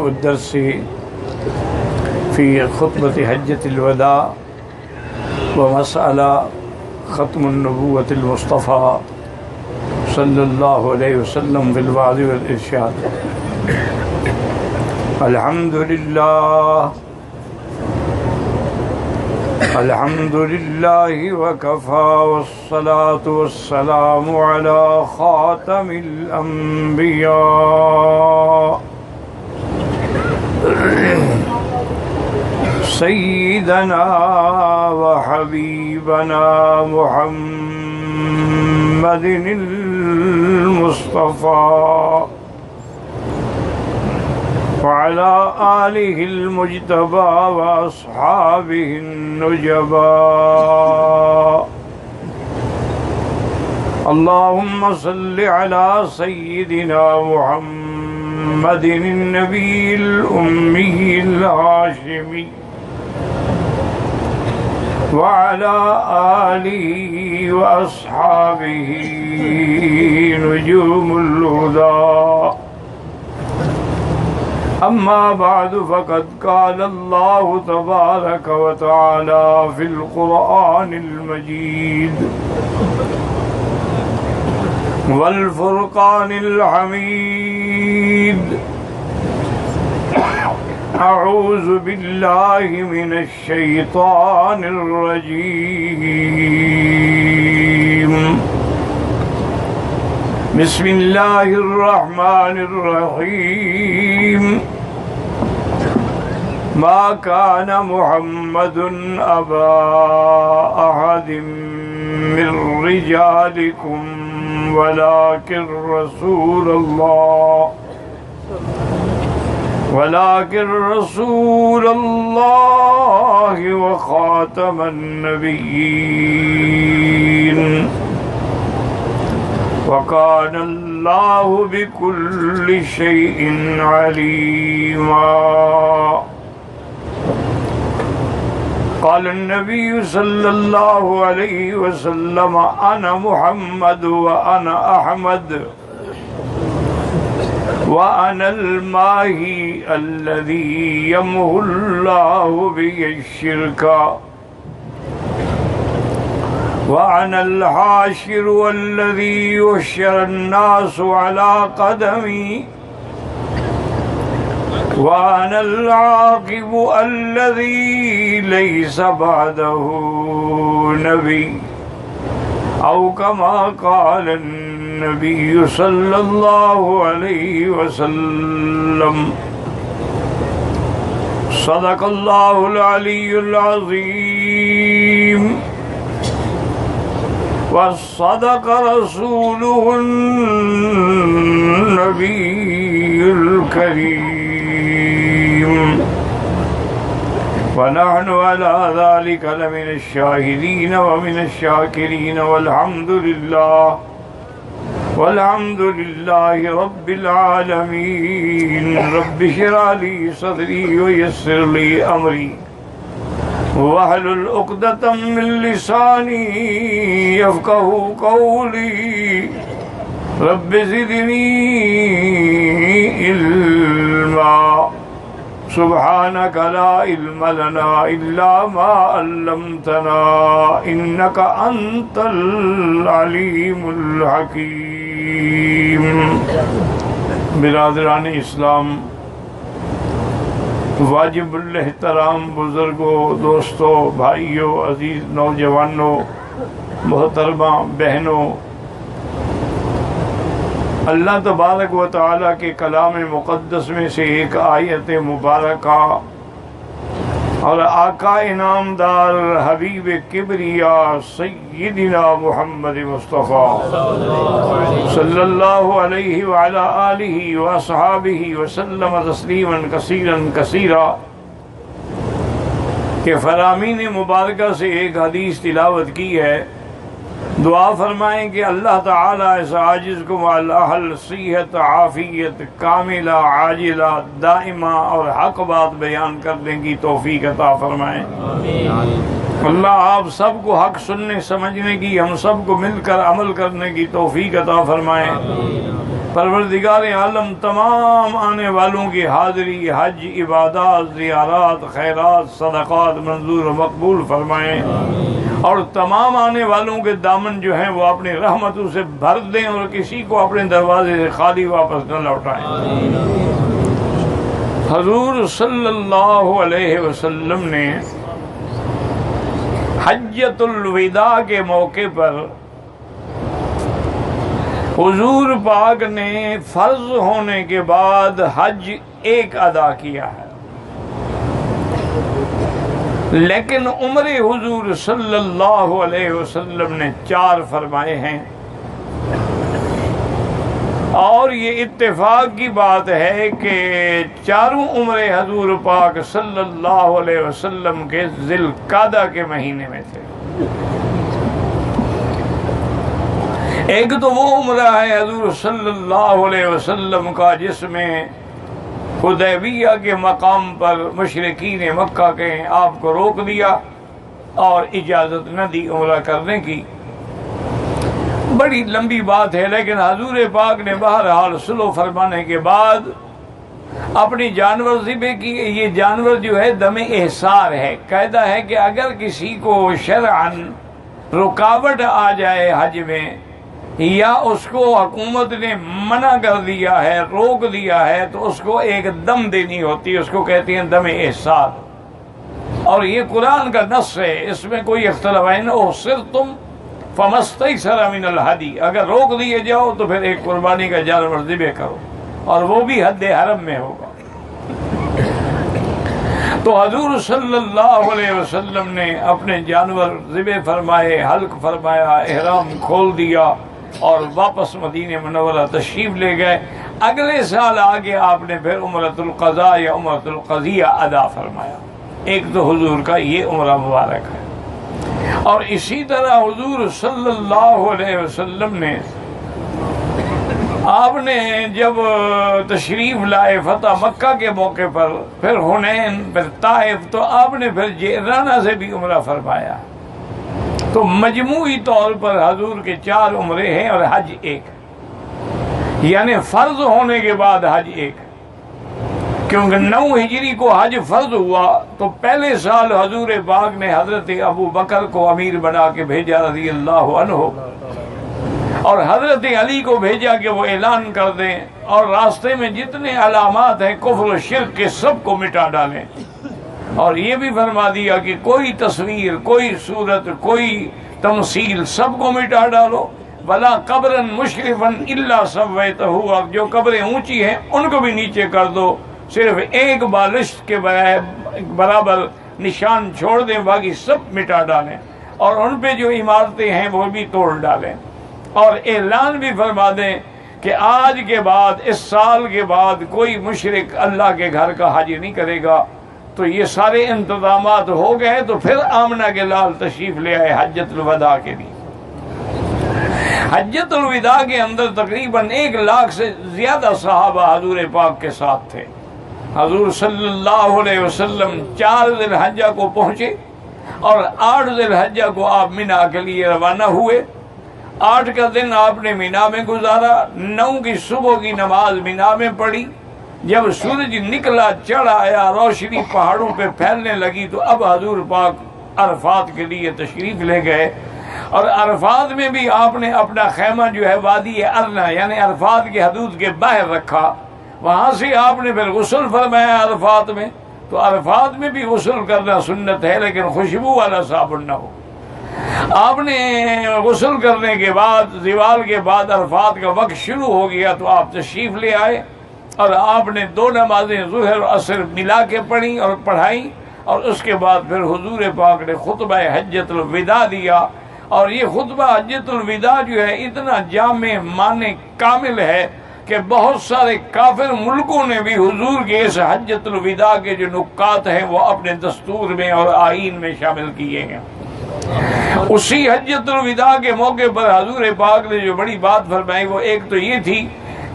الدرس في خطبة حجة الوداع ومسألة ختم النبوة المصطفى صلى الله عليه وسلم بالوعظ والإرشاد. الحمد لله وكفى والصلاة والسلام على خاتم الأنبياء سيدنا وحبيبنا محمد المصطفى وعلى آله المجتبى وأصحابه النجبى. اللهم صل على سيدنا محمد النبي الأمي الهاشمي وعلى آله وأصحابه نجوم الهدى. أما بعد فقد قال الله تبارك وتعالى في القرآن المجيد والفرقان الحميد: أعوذ بالله من الشيطان الرجيم. بسم الله الرحمن الرحيم. ما كان محمد أبا أحد من رجالكم ولكن رسول الله وخاتم النبيين وكان الله بكل شيء عليما. قال النبي صلى الله عليه وسلم: أنا محمد وأنا أحمد وأنا الماهي الذي يمحو الله به الشرك وأنا الحاشر والذي يحشر الناس على قدمي وأنا العاقب الذي ليس بعده نبي، أو كما قال النبي صلى الله عليه وسلم. صدق الله العلي العظيم وصدق رسوله النبي الكريم، ونحن على ذلك لمن الشاهدين ومن الشاكرين، والحمد لله رب العالمين. رب اشرح لي صدري ويسر لي أمري واحلل عقدة من لساني يفقهوا قولي. رب زدني علما. سبحانك لا علم لنا إلا ما علمتنا إنك أنت العليم الحكيم. برادران اسلام، واجب الاحترام بزرگوں، دوستوں، بھائیوں، عزیز نوجوانوں، محترمہ بہنوں، اللہ تبارک و تعالیٰ کے کلام مقدس میں سے ایک آیت مبارکہ اور آقا انعامدار حبیب کبریا سیدنا محمد مصطفیٰ صلی اللہ علیہ وعلا آلہ واصحابہ وسلم تسلیما کثیرا کثیرا کہ فرامین مبارکہ سے ایک حدیث تلاوت کی ہے. دعا فرمائیں کہ اللہ تعالیٰ اس عاجز کو معالاحل صحت عافیت کاملہ عاجلہ دائمہ اور حق بات بیان کرنے کی توفیق عطا فرمائیں. اللہ آپ سب کو حق سننے سمجھنے کی، ہم سب کو مل کر عمل کرنے کی توفیق عطا فرمائیں. پروردگار عالم تمام آنے والوں کی حاضری، حج، عبادات، زیارات، خیرات، صدقات منظور و مقبول فرمائیں، اور تمام آنے والوں کے دامن جو ہیں وہ اپنی رحمتوں سے بھر دیں اور کسی کو اپنے دروازے سے خالی واپس نہ لوٹائیں۔ حضور صلی اللہ علیہ وسلم نے حجۃ الوداع کے موقع پر حضور پاک نے فرض ہونے کے بعد حج ایک ادا کیا ہے، لیکن عمر حضور صلی اللہ علیہ وسلم نے 4 فرمائے ہیں، اور یہ اتفاق کی بات ہے کہ چاروں عمر حضور پاک صلی اللہ علیہ وسلم کے ذی القعدہ کے مہینے میں تھے۔ ایک تو وہ عمرہ ہے حضور صلی اللہ علیہ وسلم کا جس میں حدیبیہ کے مقام پر مشرکین مکہ کے آپ کو روک دیا اور اجازت نہ دی عمرہ کرنے کی۔ بڑی لمبی بات ہے، لیکن حضور پاک نے بہرحال صلح فرمانے کے بعد اپنی جانور ذبح کی۔ یہ جانور جو ہے دم احصار ہے، قاعدہ ہے کہ اگر کسی کو شرعاً رکاوٹ آ جائے حج میں، یا اس کو حکومت نے منع کر دیا ہے، روک دیا ہے، تو اس کو ایک دم دینی ہوتی ہے، اس کو کہتے ہیں دم احصار، اور یہ قرآن کا نص ہے، اس میں کوئی اختلاف ہے۔ احصرتم فمستیسر من الہدی، اگر روک دیے جاؤ تو پھر ایک قربانی کا جانور ذبح کرو، اور وہ بھی حد حرم میں ہوگا۔ تو حضور صلی اللہ علیہ وسلم نے اپنے جانور ذبح فرمائے، حلق فرمایا، احرام کھول دیا اور واپس مدینہ منورہ تشریف لے گئے۔ اگلے سال آگے آپ نے پھر عمرۃ القضاء یا عمرۃ القضیہ ادا فرمایا۔ ایک تو حضور کا یہ عمرہ مبارک ہے، اور اسی طرح حضور صلی اللہ علیہ وسلم نے آپ نے جب تشریف لائے فتح مکہ کے موقع پر، پھر حنین، پھر طائف، تو آپ نے پھر جعرانہ سے بھی عمرہ فرمایا۔ تو مجموعی طور پر حضور کے 4 عمرے ہیں اور حج ایک، یعنی فرض ہونے کے بعد حج ایک، کیونکہ 9 ہجری کو حج فرض ہوا تو پہلے سال حضور پاک نے حضرت ابو بکر کو امیر بنا کے بھیجا رضی اللہ عنہ، اور حضرت علی کو بھیجا کہ وہ اعلان کر دیں اور راستے میں جتنے علامات ہیں کفر و شرک کے سب کو مٹا ڈالیں، اور یہ بھی فرما دیا کہ کوئی تصویر، کوئی صورت، کوئی تمثیل سب کو مٹا ڈالو، وَلَا قَبْرًا مُشْرِفًا إِلَّا سَوَّيْتَهُ، اور جو قبریں اونچی ہیں ان کو بھی نیچے کر دو، صرف ایک بالشت کے برابر نشان چھوڑ دیں، باقی سب مٹا ڈالیں، اور ان پہ جو عمارتیں ہیں وہ بھی توڑ ڈالیں، اور اعلان بھی فرما دیں کہ آج کے بعد، اس سال کے بعد کوئی مشرک اللہ کے گھر کا حج نہیں کرے گا۔ تو یہ سارے انتظامات ہو گئے، تو پھر آمنہ کے لال تشریف لے آئے حجۃ الوداع کے لیے۔ حجۃ الوداع کے اندر تقریباً 1 لاکھ سے زیادہ صحابہ حضور پاک کے ساتھ تھے۔ حضور صلی اللہ علیہ وسلم 4 ذی الحجہ کو پہنچے، اور 8 ذی الحجہ کو آپ منی کے لیے روانہ ہوئے۔ 8 کا دن آپ نے منی میں گزارا، 9 کی صبح کی نماز منی میں پڑھی۔ جب سورج نکلا، چڑھ آیا، روشنی پہاڑوں پہ پھیلنے لگی، تو اب حضور پاک عرفات کے لیے تشریف لے گئے، اور عرفات میں بھی آپ نے اپنا خیمہ جو ہے وادی ارنا یعنی عرفات کی حدود کے باہر رکھا۔ وہاں سے آپ نے پھر غسل فرمایا عرفات میں۔ تو عرفات میں بھی غسل کرنا سنت ہے، لیکن خوشبو والا صابن نہ ہو۔ آپ نے غسل کرنے کے بعد، زوال کے بعد عرفات کا وقت شروع ہو گیا، تو آپ تشریف لے آئے، اور آپ نے 2 نمازیں ظہر و عصر ملا کے پڑھی اور پڑھائی، اور اس کے بعد پھر حضور پاک نے خطبہ حجۃ الوداع دیا۔ اور یہ خطبہ حجۃ الوداع جو ہے اتنا جامع معنی کامل ہے کہ بہت سارے کافر ملکوں نے بھی حضور کے اس حجۃ الوداع کے جو نکات ہیں وہ اپنے دستور میں اور آئین میں شامل کیے ہیں۔ اسی حجۃ الوداع کے موقع پر حضور پاک نے جو بڑی بات فرمائی، وہ ایک تو یہ تھی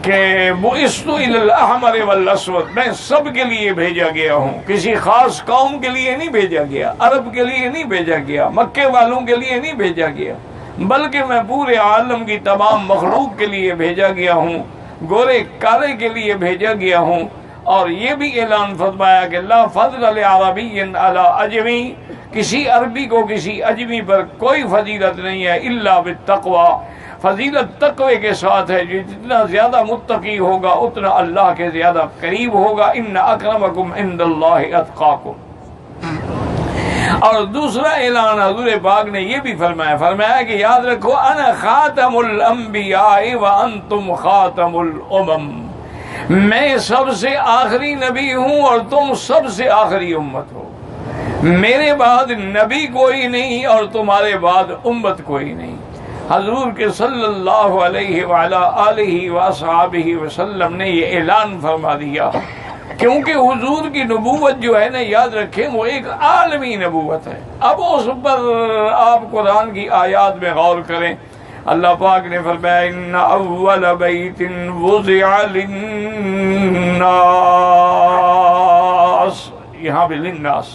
کہ بعثت الی الاحمر والاسود، میں سب کے لیے بھیجا گیا ہوں، کسی خاص قوم کے لیے نہیں بھیجا گیا، عرب کے لیے نہیں بھیجا گیا، مکے والوں کے لیے نہیں بھیجا گیا، بلکہ میں پورے عالم کی تمام مخلوق کے لیے بھیجا گیا ہوں۔ گورے کالے کے لیے بھیجا گیا ہوں۔ اور یہ بھی اعلان فرمایا کہ لا فضل لعربی علی اجمی، کسی عربی کو کسی اجمی پر کوئی فضیلت نہیں ہے الا بالتقوی، فضیلت تقوی کے ساتھ ہے۔ جتنا زیادہ متقی ہوگا اتنا اللہ کے زیادہ قریب ہوگا۔ ان اکرمکم عند اللہ اتقاکم۔ اور دوسرا اعلان حضور پاک نے یہ بھی فرمایا کہ یاد رکھو انا خاتم الانبیاء وانتم خاتم الامم، میں سب سے آخری نبی ہوں اور تم سب سے آخری امت ہو۔ میرے بعد نبی کوئی نہیں اور تمہارے بعد امت کوئی نہیں۔ حضور کے صلی اللہ علیہ وعلی آلہ وصحبہ وسلم نے یہ اعلان فرما دیا، کیونکہ حضور کی نبوت جو ہے نا، یاد رکھیں وہ ایک عالمی نبوت ہے۔ اب اس پر آپ قرآن کی آیات میں غور کریں۔ اللہ پاک نے فرمایا ان اول بیت وضع للناس، یہاں بھی للناس،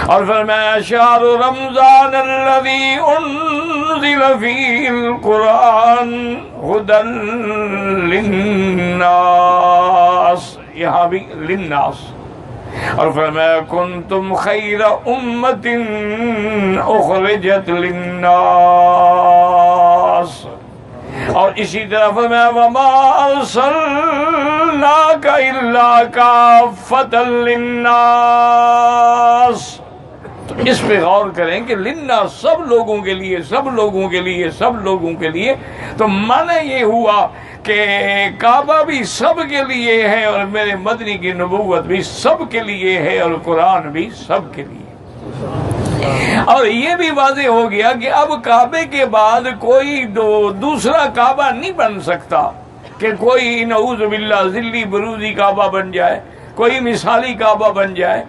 اور فرمایا شہر رمضان الذی انزل فیہ القرآن ھدی للناس، یہاں بھی للناس، اور فرمایا کنتم خیر امت اخرجت للناس، اور اسی طرح فرمایا وما ارسلناک الا کافۃ للناس۔ تو اس پہ غور کریں کہ للناس سب لوگوں کے لیے، سب لوگوں کے لیے، سب لوگوں کے لیے، تو معنی یہ ہوا کہ کعبہ بھی سب کے لیے ہے اور میرے مدنی کی نبوت بھی سب کے لیے ہے اور قرآن بھی سب کے لیے۔ اور یہ بھی واضح ہو گیا کہ اب کعبے کے بعد کوئی دوسرا کعبہ نہیں بن سکتا، کہ کوئی نعوذ باللہ ذلی بروزی کعبہ بن جائے، کوئی مثالی کعبہ بن جائے۔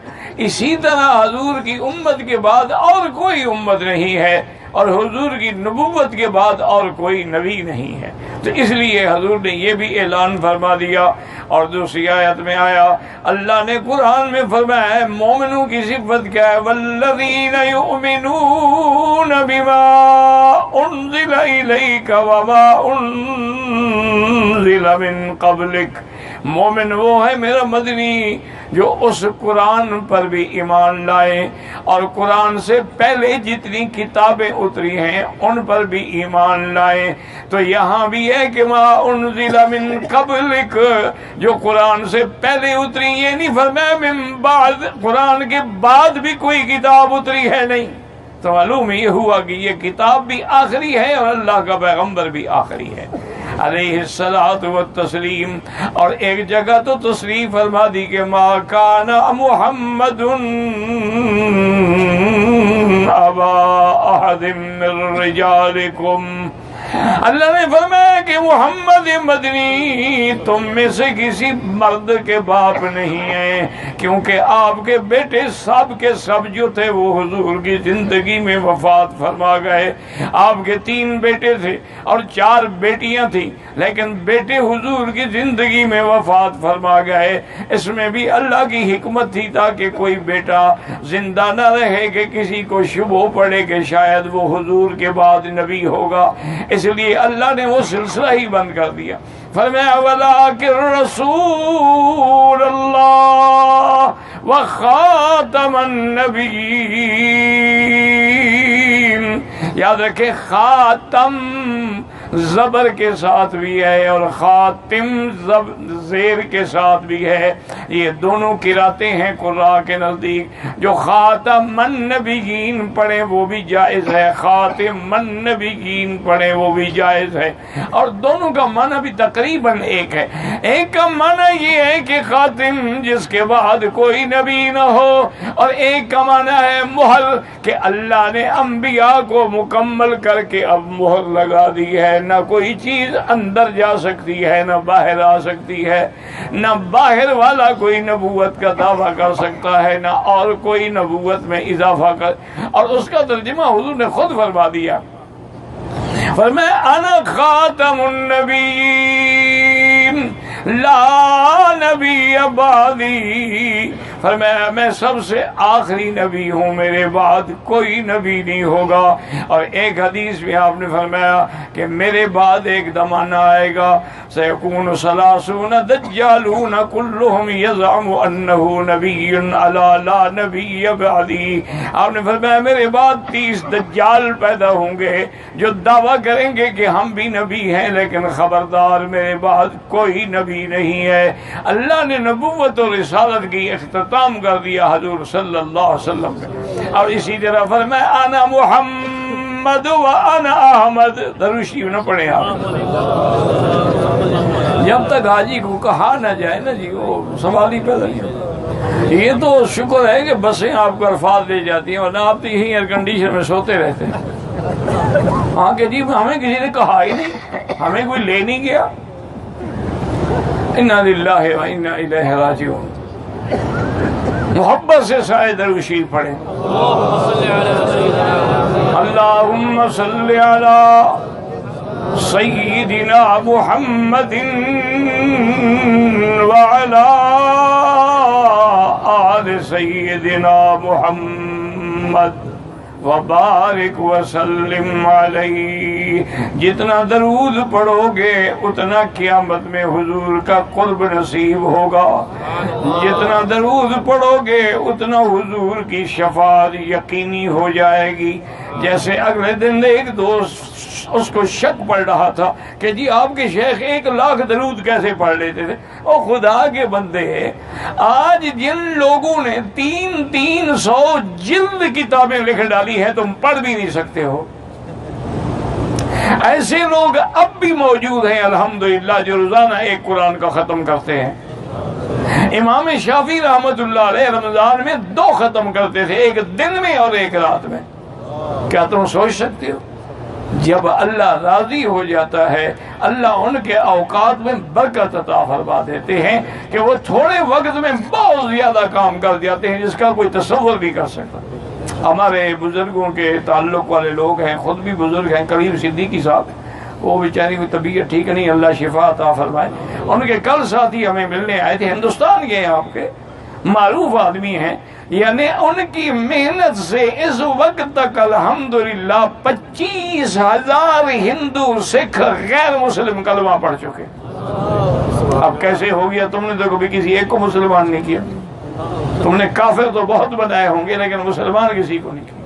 اسی طرح حضور کی امت کے بعد اور کوئی امت نہیں ہے، اور حضور کی نبوت کے بعد اور کوئی نبی نہیں ہے۔ تو اس لیے حضور نے یہ بھی اعلان فرما دیا۔ اور دوسری آیت میں آیا، اللہ نے قرآن میں فرمایا ہے مومنوں کی صفت کیا ہے، والذین یؤمنون بما انزل الیک وما انزل من قبلک، مومن وہ ہے میرا مدنی جو اس قرآن پر بھی ایمان لائے اور قرآن سے پہلے جتنی کتابیں اتری ہیں ان پر بھی ایمان لائے۔ تو یہاں بھی ہے کہ ما انزل من قبلک، جو قرآن سے پہلے اتری، یہ نہیں فرمایا من بعد، قرآن کے بعد بھی کوئی کتاب اتری ہے نہیں۔ تو معلوم یہ ہوا کہ یہ کتاب بھی آخری ہے اور اللہ کا پیغمبر بھی آخری ہے علیہ الصلاۃ والتسلیم۔ اور ایک جگہ تو تصریح فرما دی کہ ما کان محمد ابا احد من رجالکم، اللہ نے فرمایا کہ محمد مدنی تم میں سے کسی مرد کے باپ نہیں ہیں، کیونکہ آپ کے بیٹے سب کے سب جو تھے وہ حضور کی زندگی میں وفات فرما گئے۔ آپ کے 3 بیٹے تھے اور 4 بیٹیاں تھیں، لیکن بیٹے حضور کی زندگی میں وفات فرما گئے۔ اس میں بھی اللہ کی حکمت تھی تاکہ کوئی بیٹا زندہ نہ رہے کہ کسی کو شبہ پڑے کہ شاید وہ حضور کے بعد نبی ہوگا، اس لیے اللہ نے وہ سلسلہ ہی بند کر دیا۔ فرمایا وَلَٰكِن رَسُولَ اللَّهِ وَخَاتَمَ النَّبِيِّينَ، یاد رکھیں خاتم زبر کے ساتھ بھی ہے اور خاتم زیر کے ساتھ بھی ہے، یہ دونوں قراتیں ہیں قراء کے نزدیک۔ جو خاتم النبیین پڑھیں وہ بھی جائز ہے، خاتم النبیین پڑھیں وہ بھی جائز ہے، اور دونوں کا معنی بھی تقریباً ایک ہے۔ ایک کا معنی یہ ہے کہ خاتم جس کے بعد کوئی نبی نہ ہو، اور ایک کا معنی ہے مہر، کہ اللہ نے انبیاء کو مکمل کر کے اب مہر لگا دی ہے، نہ کوئی چیز اندر جا سکتی ہے نہ باہر آ سکتی ہے، نہ باہر والا کوئی نبوت کا دعویٰ کر سکتا ہے نہ اور کوئی نبوت میں اضافہ کر۔ اور اس کا ترجمہ حضور نے خود فرما دیا، فرمایا انا خاتم النبیین لا نبی بعدی فرمایا میں سب سے آخری نبی ہوں، میرے بعد کوئی نبی نہیں ہوگا۔ اور ایک حدیث میں آپ نے فرمایا کہ میرے بعد ایک زمانہ آئے گا، سیکون ثلاثون دجالون کلہم یزعم انہ نبی علی لا نبی بعدی۔ آپ نے فرمایا میرے بعد 30 دجال پیدا ہوں گے جو دعویٰ کریں گے کہ ہم بھی نبی ہیں، لیکن خبردار میرے بعد کوئی نبی نہیں ہے۔ اللہ نے نبوت اور رسالت کی اختتام کر دیا حضور صلی اللہ علیہ وسلم کا۔ اور اسی طرح فرمایا انا محمد و انا احمد۔ درود شریف نہ پڑھیں آپ، جب تک حاجی کو کہا نہ جائے نا جی وہ سوال ہی پیدا نہیں ہوتا۔ یہ تو شکر ہے کہ بسیں آپ کو الفاظ لے جاتی ہیں، ورنہ آپ تو یہی ایئر کنڈیشن میں سوتے رہتے ہیں۔ ہاں کہ جی ہمیں کسی نے کہا ہی نہیں، ہمیں کوئی لے نہیں گیا۔ انا للہ و انا الیہ راجعون۔ محبت سے سائے درود شریف پڑھیں۔ اللہم صلی علی سیدنا محمد وعلی آل سیدنا محمد وبارک وسلم علیہ۔ جتنا درود پڑھو گے اتنا قیامت میں حضور کا قرب نصیب ہوگا، جتنا درود پڑھو گے اتنا حضور کی شفاعت یقینی ہو جائے گی۔ جیسے اگلے دن ایک دوست اس کو شک پڑ رہا تھا کہ جی آپ کے شیخ 1,00,000 درود کیسے پڑھ لیتے تھے؟ او خدا کے بندے، آج جن لوگوں نے 300 جلد کتابیں لکھ ڈالی ہیں تم پڑھ بھی نہیں سکتے ہو۔ ایسے لوگ اب بھی موجود ہیں الحمدللہ جو روزانہ ایک قرآن کا ختم کرتے ہیں۔ امام شافعی رحمت اللہ علیہ رمضان میں 2 ختم کرتے تھے، ایک دن میں اور ایک رات میں۔ کیا تم سوچ سکتے ہو؟ جب اللہ راضی ہو جاتا ہے اللہ ان کے اوقات میں برکت عطا فرما دیتے ہیں کہ وہ تھوڑے وقت میں بہت زیادہ کام کر جاتے ہیں جس کا کوئی تصور بھی کر سکتا۔ ہمارے بزرگوں کے تعلق والے لوگ ہیں، خود بھی بزرگ ہیں، کریم صدیقی صاحب، وہ بیچاری کی طبیعت ٹھیک نہیں، اللہ شفا عطا فرمائے۔ ان کے کل ساتھی ہمیں ملنے آئے تھے، ہندوستان کے ہیں، آپ کے معروف آدمی ہیں، یعنی ان کی محنت سے اس وقت تک الحمدللہ 25,000 ہندو سکھ غیر مسلم کلمہ پڑھ چکے۔ اب کیسے ہو گیا؟ تم نے تو کبھی کسی ایک کو مسلمان نہیں کیا، تم نے کافر تو بہت بنائے ہوں گے لیکن مسلمان کسی کو نہیں کیا۔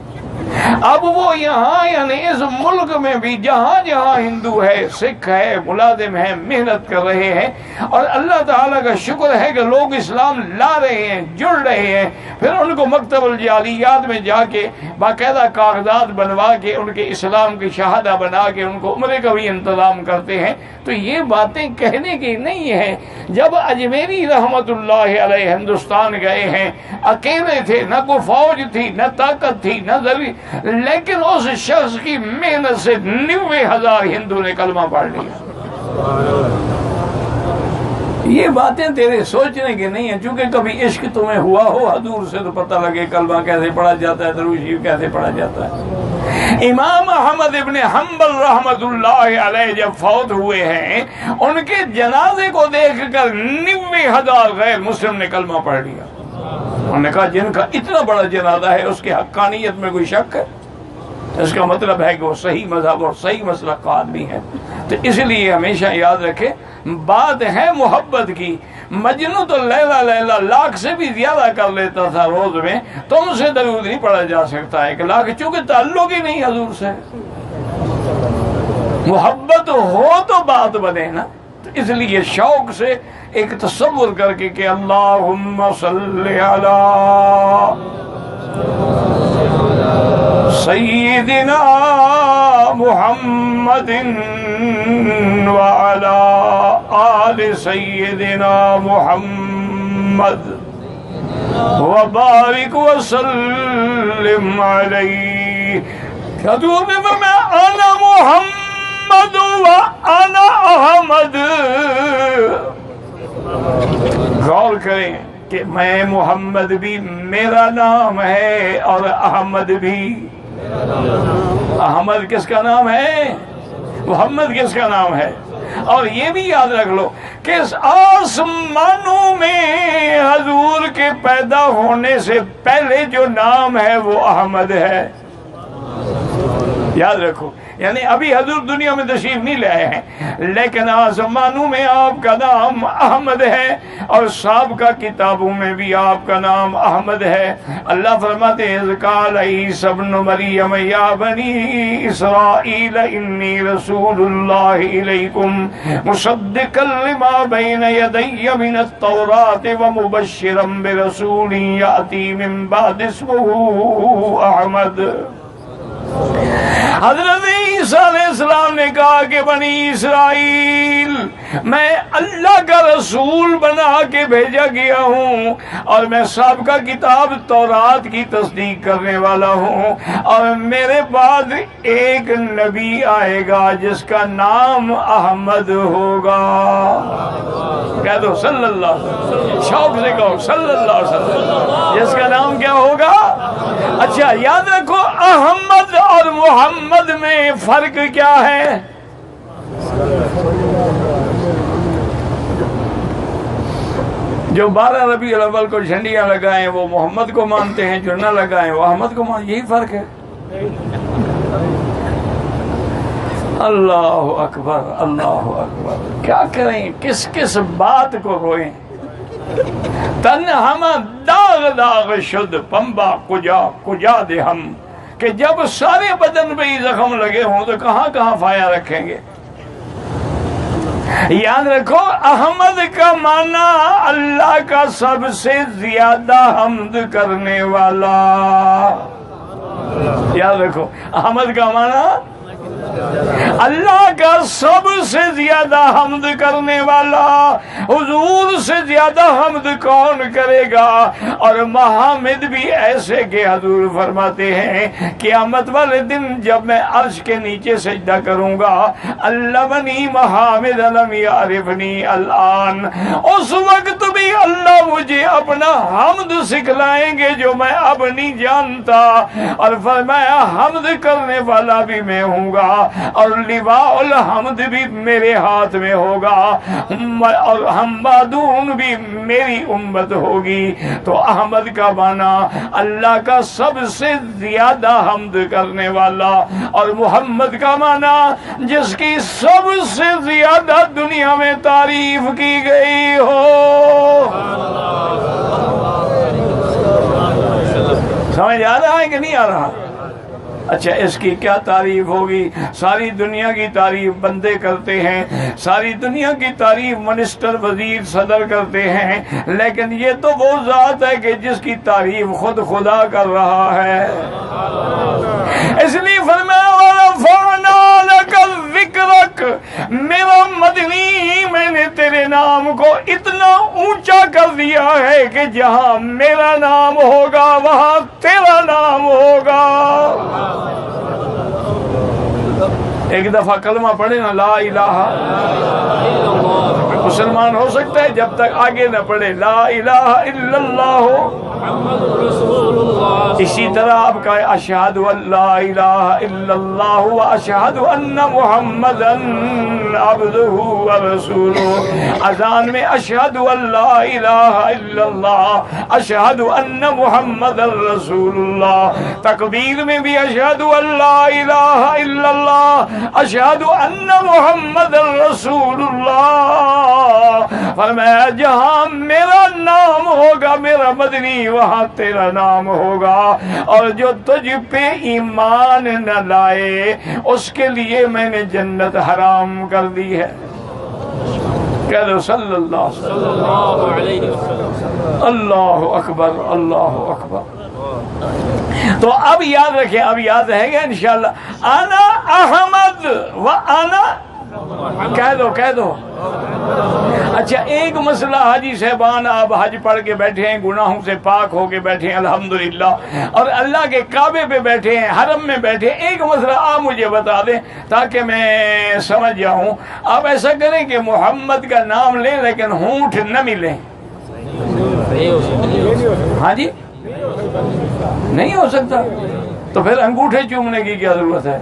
اب وہ یہاں یعنی اس ملک میں بھی جہاں جہاں ہندو ہے، سکھ ہے، ملازم ہے، محنت کر رہے ہیں، اور اللہ تعالیٰ کا شکر ہے کہ لوگ اسلام لا رہے ہیں، جڑ رہے ہیں، پھر ان کو مکتب الجالیات میں جا کے باقاعدہ کاغذات بنوا کے ان کے اسلام کی شہادہ بنا کے ان کو عمرے کا بھی انتظام کرتے ہیں۔ تو یہ باتیں کہنے کی نہیں ہیں۔ جب اجمیری رحمت اللہ علیہ ہندوستان گئے ہیں، اکیلے تھے، نہ کوئی فوج تھی، نہ طاقت تھی، نہ ذریعہ، لیکن اس شخص کی محنت سے 90,000 ہندو نے کلمہ پڑھ لیا۔ یہ باتیں تیرے سوچنے کی نہیں ہیں، چونکہ کبھی عشق تمہیں ہوا ہو حضور سے تو پتہ لگے کلمہ کیسے پڑھا جاتا ہے، درود شریف کیسے پڑھا جاتا ہے۔ امام احمد ابن حنبل رحمت اللہ علیہ جب فوت ہوئے ہیں، ان کے جنازے کو دیکھ کر 90,000 غیر مسلم نے کلمہ پڑھ لیا۔ انہوں نے کہا جن کا اتنا بڑا جنازہ ہے اس کی حقانیت میں کوئی شک ہے؟ اس کا مطلب ہے کہ وہ صحیح مذہب اور صحیح مسلک کا آدمی ہے۔ تو اس لیے ہمیشہ یاد رکھے بات ہے محبت کی۔ مجنوں تو لیلا 1,00,000 سے بھی زیادہ کر لیتا تھا روز میں، تم سے درود نہیں پڑھا جا سکتا 1,00,000، چونکہ تعلق ہی نہیں حضور سے۔ محبت ہو تو بات بنے نا، تو اس لیے شوق سے ایک تصور کر کے کہ اللہم صلی علی سیدنا محمد وعلی آل سیدنا محمد وبارک وسلم علیہ۔ حضور نے فرمایا انا محمد وانا احمد۔ غور کریں کہ میں محمد بھی میرا نام ہے اور احمد بھی۔ احمد کس کا نام ہے؟ محمد کس کا نام ہے؟ اور یہ بھی یاد رکھ لو کہ آسمانوں میں حضور کے پیدا ہونے سے پہلے جو نام ہے وہ احمد ہے، یاد رکھو، یعنی ابھی حضور دنیا میں تشریف نہیں لے آئے ہیں، لیکن آسمانوں میں آپ کا نام احمد ہے اور سابقہ کتابوں میں بھی آپ کا نام احمد ہے۔ اللہ فرماتے ہیں اذ قال عیسی ابن مریم یا بنی اسرائیل انی رسول اللہ الیکم مصدقا لما بین یدی من التوراۃ ومبشرا برسول یأتی من بعد اسمہ احمد۔ حضرت عیسیٰ علیہ السلام نے کہا کہ بنی اسرائیل میں اللہ کا رسول بنا کے بھیجا گیا ہوں اور میں سابقہ کتاب تورات کی تصدیق کرنے والا ہوں، اور میرے بعد ایک نبی آئے گا جس کا نام احمد ہوگا۔ کہہ دو صلی اللہ علیہ وسلم، شوق سے کہو صلی اللہ علیہ وسلم، جس کا نام کیا ہوگا؟ اچھا یاد رکھو احمد اور محمد میں فرق کیا ہے؟ جو 12 ربیع الاول کو جھنڈیاں لگائیں وہ محمد کو مانتے ہیں، جو نہ لگائیں وہ احمد کو مانتے ہیں، یہی فرق ہے۔ اللہ اکبر اللہ اکبر، کیا کریں، کس کس بات کو روئیں؟ تن ہم داغ داغ شد پمبا کجا کجا دے ہم، کہ جب سارے بدن پہ ہی زخم لگے ہوں تو کہاں کہاں فایا رکھیں گے۔ یاد رکھو احمد کا معنی اللہ کا سب سے زیادہ حمد کرنے والا، یاد رکھو احمد کا معنی اللہ کا سب سے زیادہ حمد کرنے والا۔ حضور سے زیادہ حمد کون کرے گا؟ اور محامد بھی ایسے کہ حضور فرماتے ہیں قیامت والے دن جب میں عرش کے نیچے سجدہ کروں گا، علمنی محامد لم یعرفنی الآن، اس وقت بھی اللہ مجھے اپنا حمد سکھلائیں گے جو میں اب نہیں جانتا، اور فرمایا حمد کرنے والا بھی میں ہوں گا اور لواء الحمد بھی میرے ہاتھ میں ہوگا، اور حمادون بھی میری امت ہوگی۔ تو احمد کا معنی اللہ کا سب سے زیادہ حمد کرنے والا، اور محمد کا معنی جس کی سب سے زیادہ دنیا میں تعریف کی گئی ہو۔ سمجھ آ رہا ہے کہ نہیں آ رہا؟ اچھا اس کی کیا تعریف ہوگی؟ ساری دنیا کی تعریف بندے کرتے ہیں، ساری دنیا کی تعریف منسٹر وزیر صدر کرتے ہیں، لیکن یہ تو وہ ذات ہے کہ جس کی تعریف خود خدا کر رہا ہے۔ اس لیے فرمایا وَرَفَعْنَا لَكَ ذِكْرَكَ، میرا مدنی میں نے تیرے نام کو اتنا اونچا کر دیا ہے کہ جہاں میرا نام ہوگا وہاں تیرا نام ہوگا۔ ایک دفعہ کلمہ پڑھے نا لا الہ، مسلمان ہو سکتا ہے جب تک آگے نہ پڑھے لا الہ الا اللہ۔ اسی طرح آپ کا اشہد ان لا الہ الا اللہ و اشہد ان محمدا عبدہ ورسولہ، اذان میں اشہد ان لا الہ الا اللہ، اشہد ان محمدا رسول اللہ، تکبیر میں بھی اشہد ان لا الہ الا اللہ، اشہد ان محمدا رسول اللہ۔ فرمایا جہاں میرا نام ہوگا میرا مدنی وہاں تیرا نام ہوگا، اور جو تجھ پہ ایمان نہ لائے اس کے لیے میں نے جنت حرام کر دی ہے۔ کہہ دو صلی اللہ علیہ وسلم۔ اللہ اکبر اللہ اکبر۔ تو اب یاد رکھیں، اب یاد رہے گا انشاءاللہ، انا احمد و انا، کہہ دو۔ اچھا ایک مسئلہ حاجی صاحبان آپ حج پڑھ کے بیٹھے ہیں، گناہوں سے پاک ہو کے بیٹھے ہیں الحمدللہ، اور اللہ کے کعبے پہ بیٹھے ہیں، حرم میں بیٹھے ہیں، ایک مسئلہ آپ مجھے بتا دیں تاکہ میں سمجھ جاؤں۔ آپ ایسا کریں کہ محمد کا نام لیں لیکن ہونٹ نہ ملیں۔ ہاں جی نہیں ہو سکتا، تو پھر انگوٹھے چومنے کی کیا ضرورت ہے؟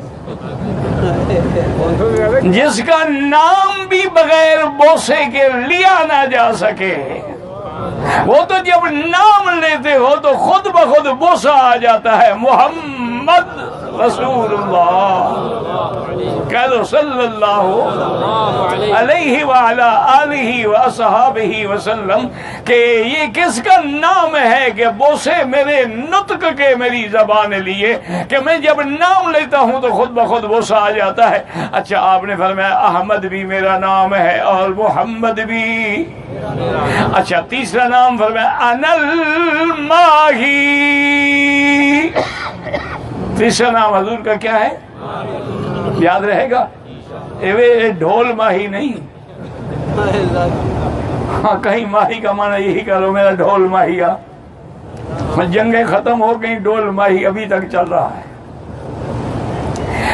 جس کا نام بھی بغیر بوسے کے لیا نہ جا سکے، وہ تو جب نام لیتے ہو تو خود بخود بوسا آ جاتا ہے، محمد رسول اللہ، کہہ دو صلی اللہ علیہ وعلا آلہ واصحابہ وسلم، کہ یہ کس کا نام ہے کہ بوسے میرے نطق کے میری زبان لیے، کہ میں جب نام لیتا ہوں تو خود بخود بوسا آ جاتا ہے۔ اچھا آپ نے فرمایا احمد بھی میرا نام ہے اور محمد بھی۔ اچھا تیسرا نام فرمایا انا الماہی، تیسرا نام حضور کا کیا ہے؟ یاد رہے گا؟ ڈھول ماہی نہیں، ہاں کہیں ماہی کا معنی یہی کرو میرا ڈھول ماہی آ، جنگیں ختم ہو گئی، ڈھول ماہی ابھی تک چل رہا ہے۔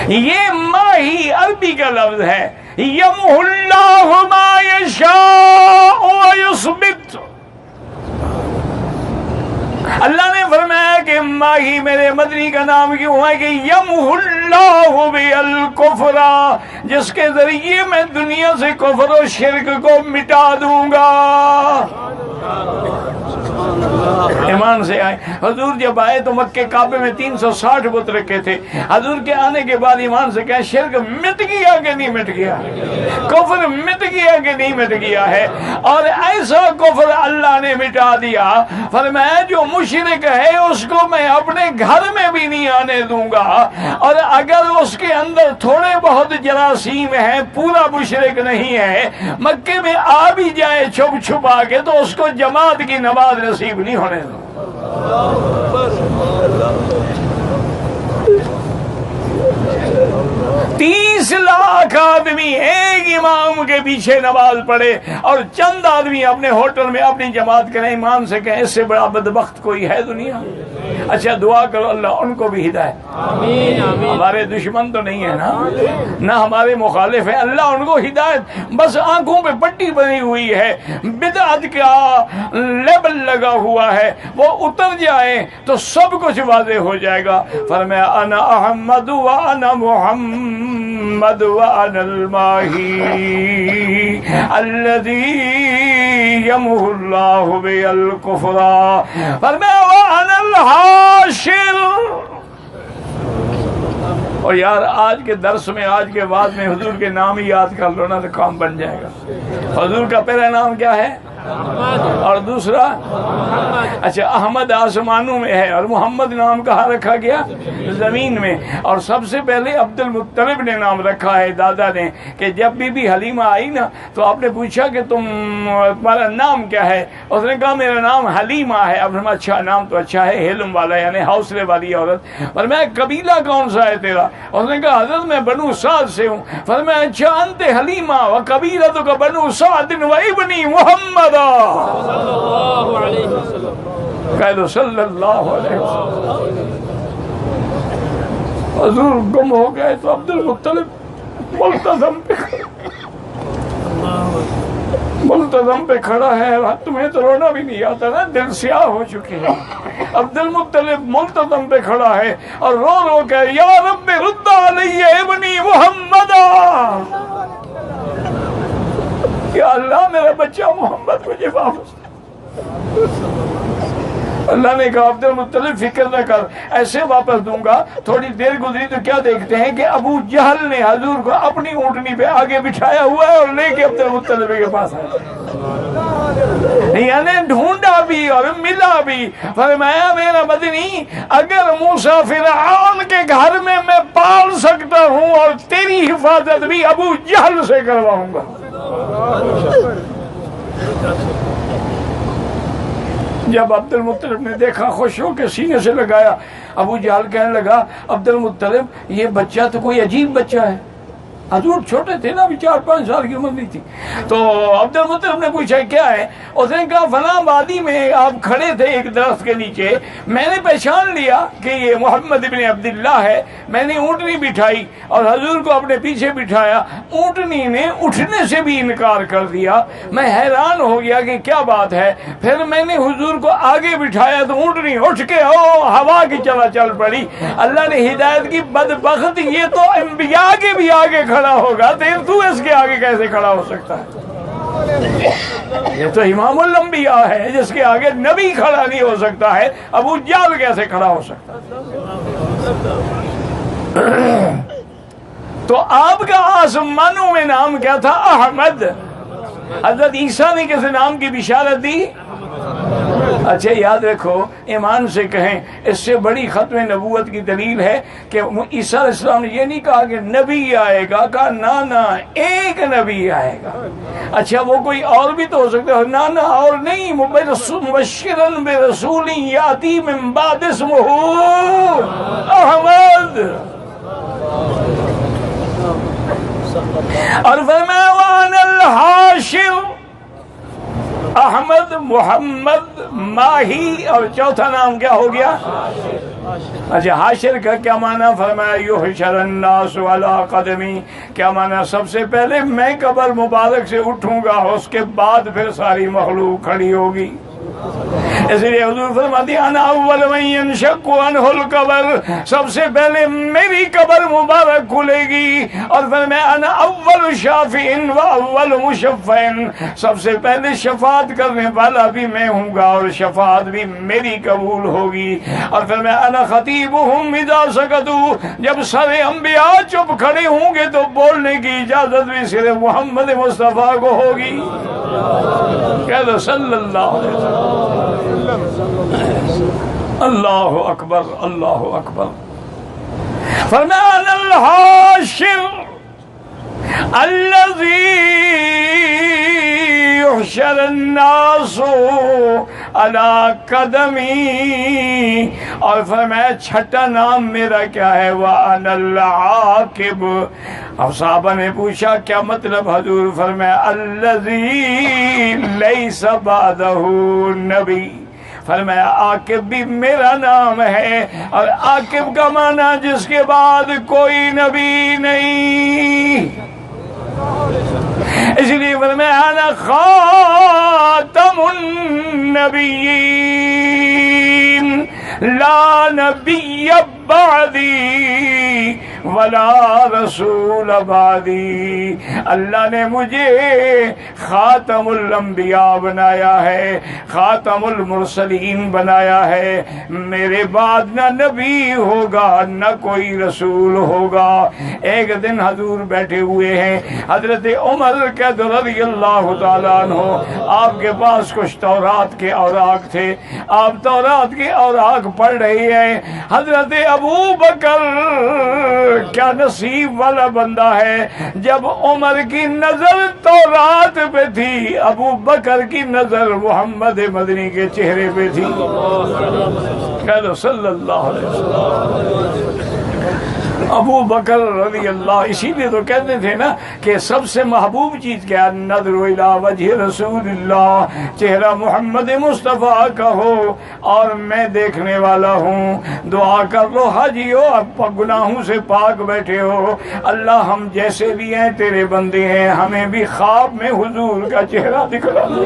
یہ ماہی عربی کا لفظ ہے، یمحو اللہ ما یشاء ویثبت۔ اللہ نے فرمایا کہ ماہی میرے مدنی کا نام کیوں ہے کہ یمحو اللہ بالکفر، جس کے ذریعے میں دنیا سے کفر و شرک کو مٹا دوں گا۔ ایمان سے آئے حضور، جب آئے تو مکہ کعبے میں 360 بت رکھے تھے، حضور کے آنے کے بعد ایمان سے کہا شرک مٹ گیا کہ نہیں مٹ گیا، کفر مٹ گیا کہ نہیں مٹ گیا ہے، اور ایسا کفر اللہ نے مٹا دیا، فرمایا جو مشرک ہے اس کو میں اپنے گھر میں بھی نہیں آنے دوں گا، اور اگر اس کے اندر تھوڑے بہت جراثیم ہیں، پورا مشرک نہیں ہے، مکے میں آ بھی جائے چھپ چھپا کے تو اس کو جماعت کی نماز نصیب نہیں ہونے دو۔ 30 لاکھ آدمی ایک امام کے پیچھے نماز پڑھے اور چند آدمی اپنے ہوٹل میں اپنی جماعت کریں، امام سے کہیں اس سے بڑا بدبخت کوئی ہے دنیا؟ اچھا دعا کرو اللہ ان کو بھی ہدایت، ہمارے دشمن تو نہیں ہے نا، نہ ہمارے مخالف ہیں، اللہ ان کو ہدایت، بس آنکھوں پہ پٹی بنی ہوئی ہے، بدعت کا لیبل لگا ہوا ہے، وہ اتر جائیں تو سب کچھ واضح ہو جائے گا۔ فرمایا انا احمد وانا محمد وانا الماہی الذی یمحو اللہ بالکفر، فرمایا وانا الحاشر۔ اور یار آج کے درس میں، آج کے بعد میں حضور کے نام ہی یاد کر لو نا تو کام بن جائے گا۔ حضور کا پہلا نام کیا ہے؟ اور دوسرا؟ اچھا احمد آسمانوں میں ہے اور محمد نام کہاں رکھا گیا؟ زمین میں۔ اور سب سے پہلے عبد المطلب نے نام رکھا ہے دادا نے، کہ جب بی بی حلیمہ آئی نا تو آپ نے پوچھا کہ تمہارا نام کیا ہے؟ اس نے کہا میرا نام حلیمہ ہے۔ اب ہم اچھا نام تو اچھا ہے، حلم والا یعنی حوصلے والی عورت۔ فرمایا قبیلہ کون سا ہے تیرا؟ اس نے کہا حضرت میں بنو سعد سے ہوں۔ فرمایا اچھا انت حلیمہ و قبیلتک بنو سعد و ابنی محمد صلی اللہ علیہ وسلم، کہہ دو صلی اللہ علیہ وسلم۔ حضور گم ہو گئے تو عبد المطلب ملتزم پہ کھڑا ہے، تمہیں تو رونا بھی نہیں آتا نا، دل سیاہ ہو چکی ہے۔ عبد المطلب ملتزم پہ کھڑا ہے اور رو رو کے یا رب رد علی ابنی محمد، یا اللہ میرا بچہ محمد مجھے واپس۔ اللہ نے کہا عبد المطلب فکر نہ کر، ایسے واپس دوں گا۔ تھوڑی دیر گزری تو کیا دیکھتے ہیں کہ ابو جہل نے حضور کو اپنی اونٹنی پہ آگے بٹھایا ہوا ہے اور لے کے عبد المطلب کے پاس آیا، یعنی ڈھونڈا بھی اور ملا بھی۔ فرمایا میرا مدنی اگر موسیٰ فرعون کے گھر میں پال سکتا ہوں اور تیری حفاظت بھی ابو جہل سے کرواؤں گا۔ جب عبد المطلب نے دیکھا خوش ہو کے سینے سے لگایا، ابو جہل کہنے لگا عبد المطلب یہ بچہ تو کوئی عجیب بچہ ہے، حضور چھوٹے تھے نا، ابھی 4-5 سال کی عمر نہیں تھی. تو عبد المطلب نے پوچھا کیا ہے؟ اس نے کہا فلاں وادی میں آپ کھڑے تھے ایک درخت کے نیچے، میں نے پہچان لیا کہ یہ محمد ابن عبداللہ ہے. میں نے اونٹنی بٹھائی اور حضور کو اپنے پیچھے بٹھایا. اونٹنی نے اٹھنے سے بھی انکار کر دیا. میں حیران ہو گیا کہ کیا بات ہے. پھر میں نے حضور کو آگے بٹھایا تو اونٹنی اٹھ کے ہوا کی چلا چل پڑی. اللہ نے ہدایت کی. بدبخت، یہ تو انبیاء کے بھی آگے کھڑا ہوگا، تو اس کے آگے کیسے کھڑا ہو سکتا ہے؟ یہ تو امام الانبیاء ہے جس کے آگے نبی کھڑا نہیں ہو سکتا ہے. ابو جہل کیسے کھڑا ہو سکتا ہے؟ تو آپ کا آسمانوں میں نام کیا تھا؟ احمد. حضرت عیسیٰ نے کس نام کی بشارت دی؟ اچھا یاد رکھو، ایمان سے کہیں، اس سے بڑی ختم نبوت کی دلیل ہے کہ عیسیٰ علیہ السلام نے یہ نہیں کہا کہ نبی آئے گا، کہا نانا ایک نبی آئے گا. اچھا وہ کوئی اور بھی تو ہو سکتا ہے، نانا اور نہیں، مبشرن برسول یاتی من بعد اسمہ احمد. اور فرمایا وانا الحاشر، احمد، محمد، ماہی، اور چوتھا نام کیا ہو گیا؟ اچھا حاشر کا کیا معنی؟ فرمایا یحشر الناس علی قدمی. کیا معنی؟ سب سے پہلے میں قبر مبارک سے اٹھوں گا، اس کے بعد پھر ساری مخلوق کھڑی ہوگی. اس لیے حضور فرماتے ہیں انا اول من ينشق عنہ القبر، سب سے پہلے میری قبر مبارک کھلے گی. اور فرمایا انا اول شافع و اول مشفع، سب سے پہلے شفاعت کرنے والا بھی میں ہوں گا اور شفاعت بھی میری قبول ہوگی. اور فرمایا انا خطیبہم اذا سکتوا، جب سارے انبیاء چپ کھڑے ہوں گے تو بولنے کی اجازت بھی صرف محمد مصطفیٰ کو ہوگی. کہہ دو صلی اللہ علیہ وسلم. اللہ اکبر، اللہ اکبر. فرمایا انا الحاشر الذی یحشر الناس علی قدمی. اور فرمایا چھٹا نام میرا کیا ہے؟ وانا العاقب. اب صحابہ نے پوچھا کیا مطلب حضور؟ فرمایا الذی لیس بعدہ نبی. فرمایا عاقب بھی میرا نام ہے، اور عاقب کا معنی جس کے بعد کوئی نبی نہیں. اس لیے فرمایا انا خاتم النبیین لا نبی بعدی ولا رسول بعدی. اللہ نے مجھے خاتم الانبیاء بنایا ہے، خاتم المرسلین بنایا ہے. میرے بعد نہ نبی ہوگا نہ کوئی رسول ہوگا. ایک دن حضور بیٹھے ہوئے ہیں، حضرت عمر رضی اللہ تعالیٰ عنہ، آپ کے پاس کچھ تورات کے اوراق تھے. آپ تورات کے اوراق پڑھ رہے ہیں. حضرت ابو بکر کیا نصیب والا بندہ ہے، جب عمر کی نظر تورات پہ تھی، ابو بکر کی نظر محمد مدنی کے چہرے پہ تھی. کہہ دو صلی اللہ علیہ وسلم. ابو بکر رضی اللہ. اسی لیے تو کہتے تھے نا کہ سب سے محبوب چیز کیا؟ نظر الی وجہ رسول اللہ، چہرہ محمد مصطفیٰ کا ہو اور میں دیکھنے والا ہوں. دعا کر لو حاجیو، اب گناہوں سے پاک بیٹھے ہو. اللہ ہم جیسے بھی ہیں تیرے بندے ہیں، ہمیں بھی خواب میں حضور کا چہرہ دکھلا دے.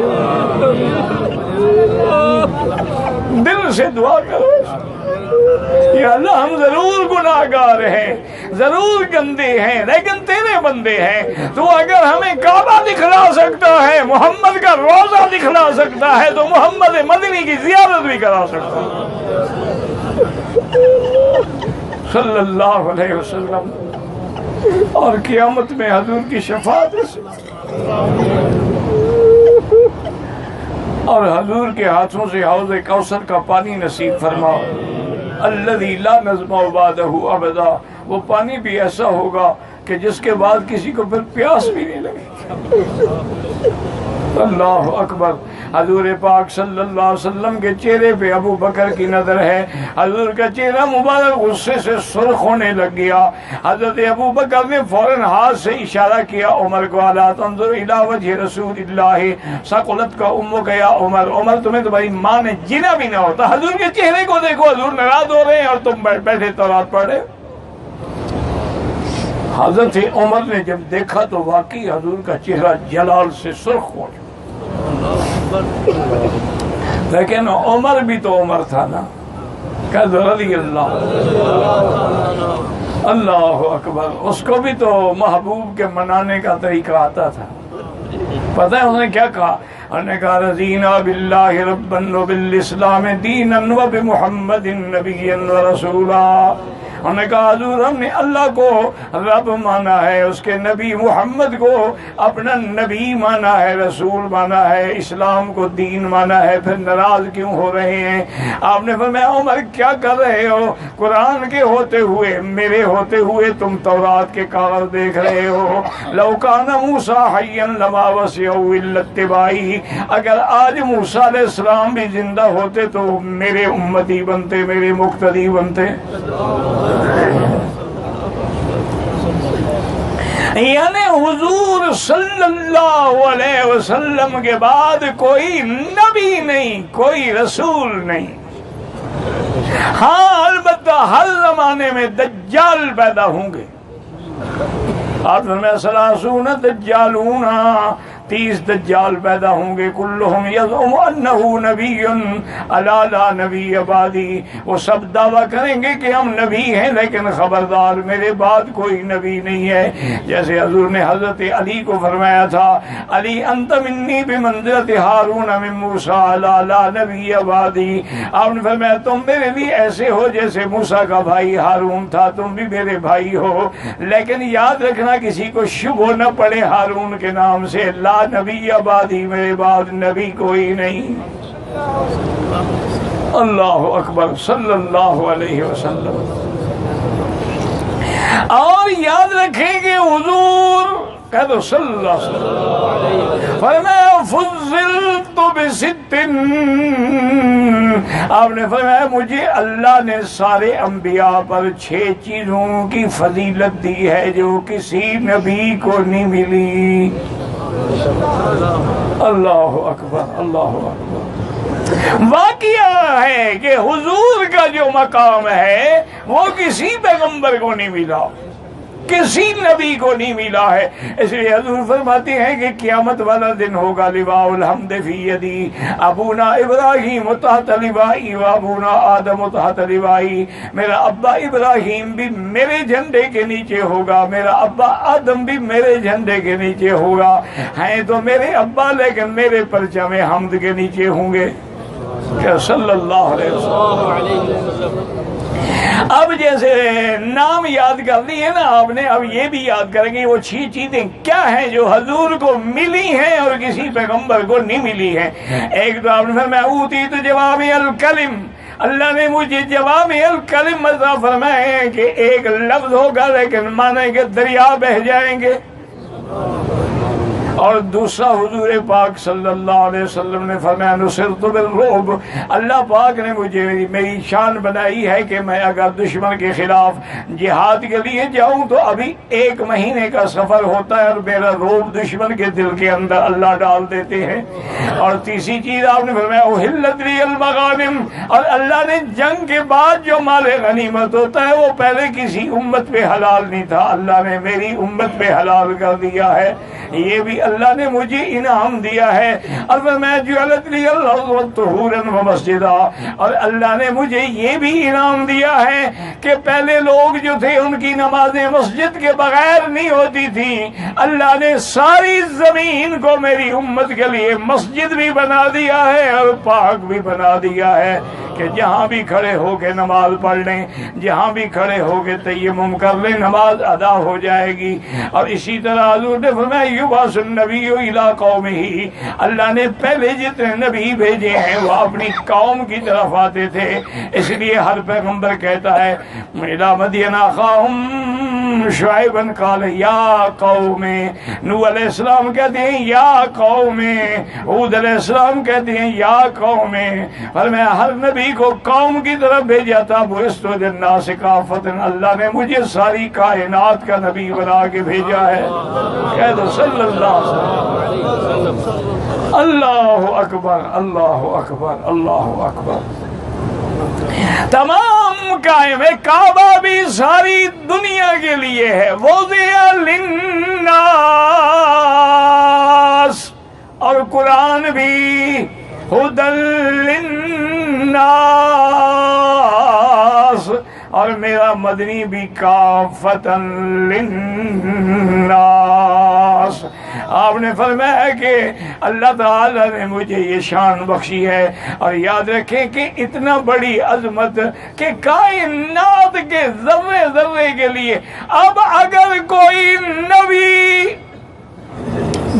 دل سے دعا کرو یا اللہ ہم ضرور گناہگار ہیں، ضرور گندے ہیں، لیکن تیرے بندے ہیں. تو اگر ہمیں کعبہ دکھلا سکتا ہے، محمد کا روزہ دکھلا سکتا ہے، تو محمد مدنی کی زیارت بھی کرا سکتا ہے صلی اللہ علیہ وسلم. اور قیامت میں حضور کی شفاعت سے اور حضور کے ہاتھوں سے حوض کوثر کا پانی نصیب فرما. الذی لا نظمع بعدہ ابدا. وہ پانی بھی ایسا ہوگا کہ جس کے بعد کسی کو پھر پیاس بھی نہیں لگے. اللہ اکبر. حضور پاک صلی اللہ علیہ وسلم کے چہرے پہ ابو بکر کی نظر ہے، حضور کا چہرہ مبارک غصے سے سرخ ہونے لگ گیا۔ حضرت ابو بکر نے فوراً ہاتھ سے اشارہ کیا عمر کو، الا تنظر الی وجہ رسول اللہ ثقلت کا امک یا عمر، عمر تمہیں تمہاری ماں نے جنا بھی نہ ہوتا، حضور کے چہرے کو دیکھو، حضور ناراض ہو رہے ہیں اور تم بیٹھے تورات پڑھ رہے۔ حضرت عمر نے جب دیکھا تو واقعی حضور کا چہرہ جلال سے سرخ ہو گیا، لیکن عمر بھی تو عمر تھا نا، کہ رضی اللہ، اللہ اکبر، اس کو بھی تو محبوب کے منانے کا طریقہ آتا تھا۔ پتہ ہے انہوں نے کیا کہا؟ انہوں نے کہا رضینا باللہ ربا وبالاسلام دینا وبمحمد نبیا ورسولا۔ انہوں نے کہا حضور ہم نے اللہ کو رب مانا ہے، اس کے نبی محمد کو اپنا نبی مانا ہے، رسول مانا ہے، اسلام کو دین مانا ہے، پھر ناراض کیوں ہو رہے ہیں؟ آپ نے فرمایا عمر کیا کر رہے ہو؟ قرآن کے ہوتے ہوئے، میرے ہوتے ہوئے تم تورات کے کاغذ دیکھ رہے ہو۔ لو کان موسیٰ حیا لما وسعہ الا اتباعی، اگر آج موسیٰ علیہ السلام بھی زندہ ہوتے تو میرے امتی بنتے، میرے مقتدی بنتے۔ یعنی حضور صلی اللہ علیہ وسلم کے بعد کوئی نبی نہیں، کوئی رسول نہیں۔ ہاں البتہ ہر زمانے میں دجال پیدا ہوں گے۔ آپ میں سلاسون دجالون، 30 دجال پیدا ہوں گے، کلہم یزعم انہ نبی الا لا نبی بعدی، وہ سب دعویٰ کریں گے کہ ہم نبی ہیں لیکن خبردار میرے بعد کوئی نبی نہیں ہے۔ جیسے حضور نے حضرت علی کو فرمایا تھا علی انت منی بمنزلۃ ہارون من موسیٰ الا لا نبی بعدی، آپ نے فرمایا تم میرے بھی ایسے ہو جیسے موسیٰ کا بھائی ہارون تھا، تم بھی میرے بھائی ہو، لیکن یاد رکھنا کسی کو شبہ نہ پڑے ہارون کے نام سے، لا نبی آبادی، میرے بعد نبی کوئی نہیں۔ اللہ اکبر صلی اللہ علیہ وسلم۔ اور یاد رکھیں کہ حضور کہہ دو صلی اللہ علیہ وسلم فرمایا فضلت بست، آپ نے فرمایا مجھے اللہ نے سارے انبیاء پر 6 چیزوں کی فضیلت دی ہے جو کسی نبی کو نہیں ملی۔ اللہ اکبر اللہ اکبر۔ واقعہ ہے کہ حضور کا جو مقام ہے وہ کسی پیغمبر کو نہیں ملا، کسی نبی کو نہیں ملا ہے۔ اس لیے حضور فرماتے ہیں کہ قیامت والا دن ہوگا لواء الحمد فی یدی، ابونا ابراہیم تحت لوائی و ابونا آدم تحت لوائی، میرا ابا ابراہیم بھی میرے جھنڈے کے نیچے ہوگا، میرا ابا آدم بھی میرے جھنڈے کے نیچے ہوگا، ہیں تو میرے ابا لیکن میرے پرچم حمد کے نیچے ہوں گے۔ کیا صلی اللہ علیہ وسلم۔ اب جیسے نام یاد کر لیے نا آپ نے، اب یہ بھی یاد کریں گے وہ 6 چیزیں کیا ہیں جو حضور کو ملی ہیں اور کسی پیغمبر کو نہیں ملی ہیں۔ ایک تو آپ نے فرمایا اوتیت جوامع الکلم، اللہ نے مجھے جوامع الکلم عطا فرمائے ہیں کہ ایک لفظ ہوگا لیکن معنی کے دریا بہ جائیں گے۔ اور دوسرا حضور پاک صلی اللہ علیہ وسلم نے فرمایا نصرت بالرعب، اللہ پاک نے مجھے میری شان بنائی ہے کہ میں اگر دشمن کے خلاف جہاد کے لیے جاؤں تو ابھی 1 مہینے کا سفر ہوتا ہے اور میرا رعب دشمن کے دل کے اندر اللہ ڈال دیتے ہیں۔ اور تیسری چیز آپ نے فرمایا احلت لی المغانم، اور اللہ نے جنگ کے بعد جو مال غنیمت ہوتا ہے وہ پہلے کسی امت پہ حلال نہیں تھا، اللہ نے میری امت پہ حلال کر دیا ہے، یہ بھی اللہ نے مجھے انعام دیا ہے۔ اور میں جعلت لی الارض طہورا ومسجدا، اور اللہ نے مجھے یہ بھی انعام دیا ہے کہ پہلے لوگ جو تھے ان کی نمازیں مسجد کے بغیر نہیں ہوتی تھی، اللہ نے ساری زمین کو میری امت کے لیے مسجد بھی بنا دیا ہے اور پاک بھی بنا دیا ہے کہ جہاں بھی کھڑے ہو کے نماز پڑھ لیں، جہاں بھی کھڑے ہو کے تیمم کر لیں، نماز ادا ہو جائے گی۔ اور اسی طرح حضور نے فرمایا یبعث النبی الی قومہ، اللہ نے پہلے جتنے نبی بھیجے ہیں وہ اپنی قوم کی طرف آتے تھے، اس لیے ہر پیغمبر کہتا ہے الی مدین اخاہم شعیبن قال یا قوم، نوح علیہ السلام کہتے ہیں یا قوم، ہود علیہ السلام کہتے ہیں یا قوم۔ فرمایا ہر نبی کو قوم کی طرف بھیجا تھا، بعثت للناس کافۃ، اللہ نے مجھے ساری کائنات کا نبی بنا کے بھیجا ہے۔ کہہ دو صلی اللہ علیہ وسلم۔ اللہ اکبر اللہ اکبر اللہ اکبر۔ تمام قائم ہے، کعبہ بھی ساری دنیا کے لیے ہے، وضع للناس، اور قرآن بھی ھدی للناس، اور میرا مدنی بھی کافۃ للناس۔ آپ نے فرمایا کہ اللہ تعالی نے مجھے یہ شان بخشی ہے، اور یاد رکھیں کہ اتنا بڑی عظمت کہ کائنات کے ذرے ذرے کے لیے اب اگر کوئی نبی،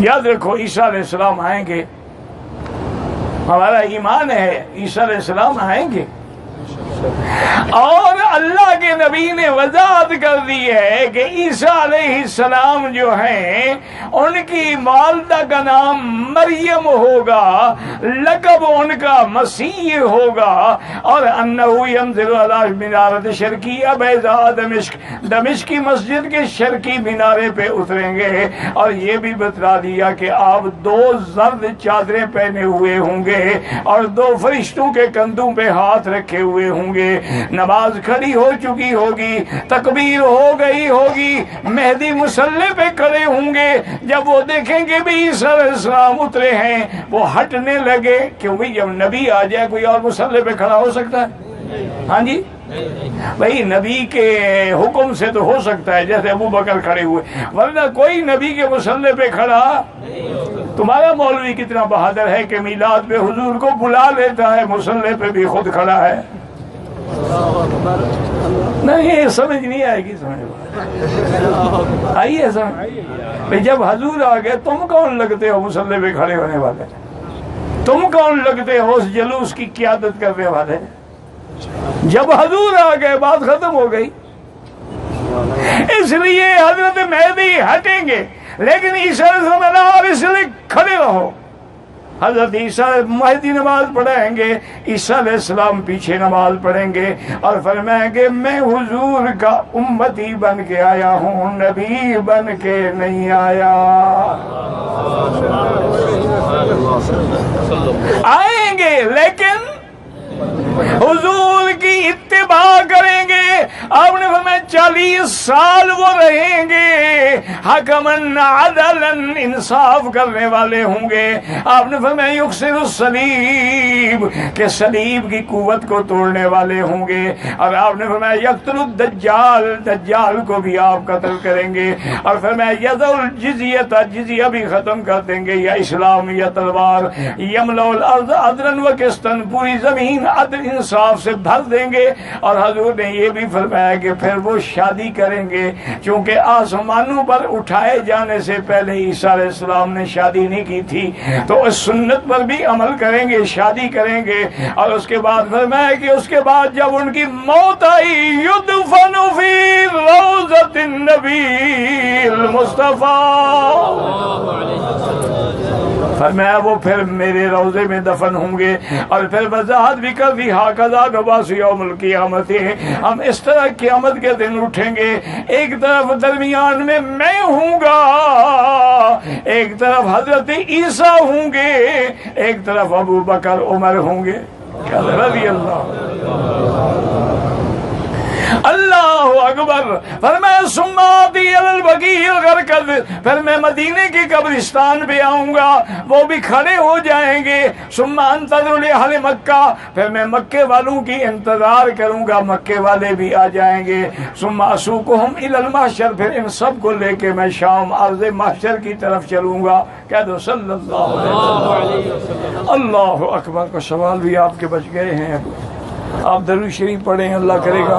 یاد رکھو عیسیٰ علیہ السلام آئیں گے، ہمارا ایمان ہے عیسیٰ علیہ السلام آئیں گے، اور اللہ کے نبی نے وضاحت کر دی ہے کہ عیسیٰ علیہ السلام جو ہیں ان کی والدہ کا نام مریم ہوگا، لقب ان کا مسیح ہوگا، اور انہو ینزل علی منارۃ شرقیہ بیضاء دمشق، دمشق کی مسجد کے شرقی مینارے پہ اتریں گے، اور یہ بھی بتلا دیا کہ آپ 2 زرد چادریں پہنے ہوئے ہوں گے، اور 2 فرشتوں کے کندھوں پہ ہاتھ رکھے ہوئے ہوں گے، نماز کھڑی ہو چکی ہوگی، تکبیر ہو گئی ہوگی، مہدی مصلی پہ کھڑے ہوں گے، جب وہ دیکھیں گے بھی عیسیٰ علیہ السلام اترے ہیں وہ ہٹنے لگے، کیوں بھی جب نبی آ جائے کوئی اور مصلی پہ کھڑا ہو سکتا ہے؟ ہاں جی بھئی نبی کے حکم سے تو ہو سکتا ہے، جیسے ابو بکر کھڑے ہوئے، ورنہ کوئی نبی کے مصلی پہ کھڑا۔ تمہارا مولوی کتنا بہادر ہے کہ میلاد پہ حضور کو بلا لیتا ہے، مصلی پہ بھی خود کھڑا ہے۔ نہیں سمجھ نہیں آئے گی، سمجھ آئیے سمجھ۔ جب حضور آ گئے تم کون لگتے ہو مصلی پہ کھڑے ہونے والے؟ تم کون لگتے ہو اس جلوس کی قیادت کرنے والے؟ جب حضور آ گئے بات ختم ہو گئی، اس لیے حضرت مہدی ہٹیں گے، لیکن عیسیٰ علیہ السلام آپ اس لیے کھڑے رہو۔ حضرت عیسیٰ مہدی نماز پڑھیں گے، عیسیٰ علیہ السلام پیچھے نماز پڑھیں گے، اور فرمائیں گے میں حضور کا امتی بن کے آیا ہوں، نبی بن کے نہیں آیا۔ آئیں گے لیکن حضور کی اتباع کریں گے۔ آپ نے فرمایا 40 سال وہ رہیں گے، حکمن عدلن، انصاف کرنے والے ہوں گے۔ آپ نے فرمایا یکسر الصلیب، کہ صلیب کی قوت کو توڑنے والے ہوں گے، اور آپ نے فرمایا یقتل الدجال، دجال کو بھی آپ قتل کریں گے، اور فرمایا یذل الجزیۃ، جزیہ بھی ختم کر دیں گے، یا اسلام یا تلوار، یملأ الارض عدلا و قسطا، پوری زمین عدل انصاف سے بھر دیں گے۔ اور حضور نے یہ بھی فرمایا کہ پھر وہ شادی کریں گے، چونکہ آسمانوں پر اٹھائے جانے سے پہلے عیسیٰ علیہ السلام نے شادی نہیں کی تھی، تو اس سنت پر بھی عمل کریں گے، شادی کریں گے۔ اور اس کے بعد فرمایا کہ اس کے بعد جب ان کی موت آئی، یدفن فی روضۃ النبی المصطفیٰ، فرمایا وہ پھر میرے روضے میں دفن ہوں گے۔ اور پھر وضاحت بھی کر دی، ھکذا نبعث یوم القیامت، ہم اس طرح قیامت کے دن اٹھیں گے، ایک طرف درمیان میں ہوں گا، ایک طرف حضرت عیسیٰ ہوں گے، ایک طرف ابو بکر عمر ہوں گے رضی اللہ اکبر۔ فرمایا ثم آتی علی البقیع الغرقد، پھر میں مدینے کے قبرستان پہ آؤں گا، وہ بھی کھڑے ہو جائیں گے۔ ثم انتظر لأہل مکہ، پھر میں مکے والوں کی انتظار کروں گا، مکے والے بھی آ جائیں گے۔ ثم اسوقہم الی المحشر، پھر ان سب کو لے کے میں شام عرض محشر کی طرف چلوں گا۔ کہہ دو صلی اللہ علیہ وسلم۔ اللہ اکبر۔ کا سوال بھی آپ کے بچ گئے ہیں، آپ درود شریف پڑھیں، اللہ کرے گا